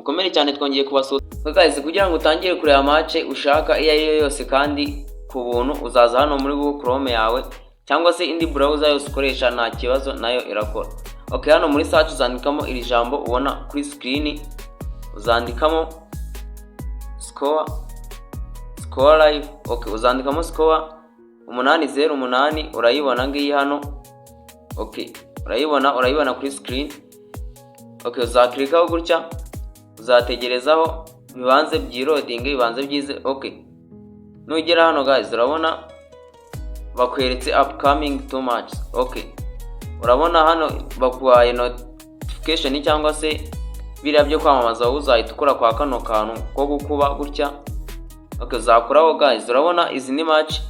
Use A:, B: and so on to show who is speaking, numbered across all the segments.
A: mukomere cyane twongeye kubasura guys kugira ngo utangire kureba match ushaka iyo ari yo yose kandi ku buntu uzaza hano muri Google Chrome yawe cyangwa se indi browser yose ukoresha nta kibazo nayo irakora. Okay, hano muri search uzandikamo iri jambo ubona kuri screen, uzandikamo score live. Okay, uzandikamo score 808 urayibona ngiyi hano. Okay, urayibona kuri screen. Okay, uzaklikaho gutya uzategerezaho bibanze byirodinge bibanze byize. Okay, nugera hano guys urabona bakweretse upcoming too much. Okay, urabona hano bakuhaye notification cyangwa se biriya byo kwamamaza uzahita ukora kwa kano kantu ko gukuba gutya. Okay, uzakuraho guys urabona izi ni match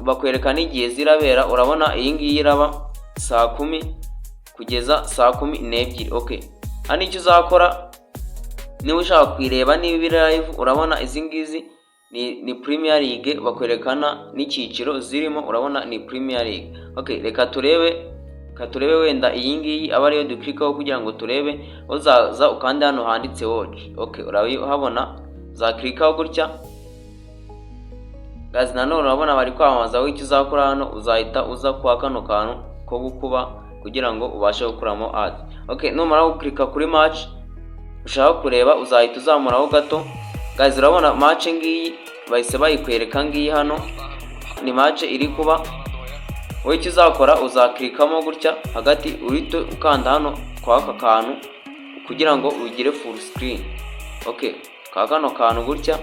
A: bakwereka n'igihe zirabera. Urabona iyi ngiyi iraba saa 10 kugeza saa 12. Okay, hano icyo uzakora niba ushaka kwireba niba live urabona izi ngizi ni Premier League bakwerekana n'ikiciro zirimo. Urabona ni Premier League. Okay, reka turebe wenda iyi ngiyi aba ariyo duklikaho kugira ngo turebe. Uzaza ukanda hano handitse watch. Okay, urahabona uzaklikaho gutya guys. Nanone urabona bari kwamamaza icyo uzakora hano uzahita uza kwa kano kantu ko gukuba kugira ngo ubashe gukuramo ad. Okay, numara guklika kuri match ushaka kureba uzahita uzamuraho gato guys. Urabona match ngiyi bahise bayikwereka ngiyi hano ni match iri kuba. Wowe icyo uzakora uzaklikamo gutya hagati urite ukanda hano kwa aka kantu kugira ngo ugire full screen. Okay, kano kantu gutya.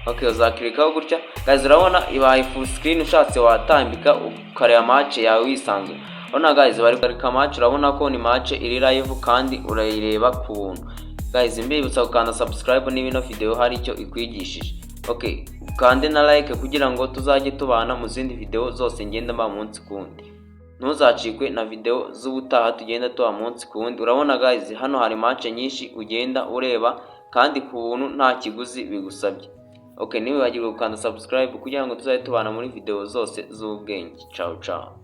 A: Okay, uzaklikaho gutya guys. Urabona ibaye full screen. Ushatse watambika ukareba match yawe wisanzwe. Ona guys bari karika match. Urabona ko ni match iri live kandi urayireba ku buntu guys. Mbibutsa gukanda subscribe niba ino video hari icyo ikwigishije. Okay, ukande na like kugira ngo tuzajye tubana mu zindi video zose ngenda mba munsi kundi. Ntuzacikwe na video z'ubutaha tugenda tuba munsi kundi. Urabona guys hano hari match nyinshi ugenda ureba kandi ku buntu nta kiguzi bigusabye. Okay, niba wagirwa gukanda subscribe kugira ngo tuzajye tubana muri video zose z'ubwenge. Ciao ciao.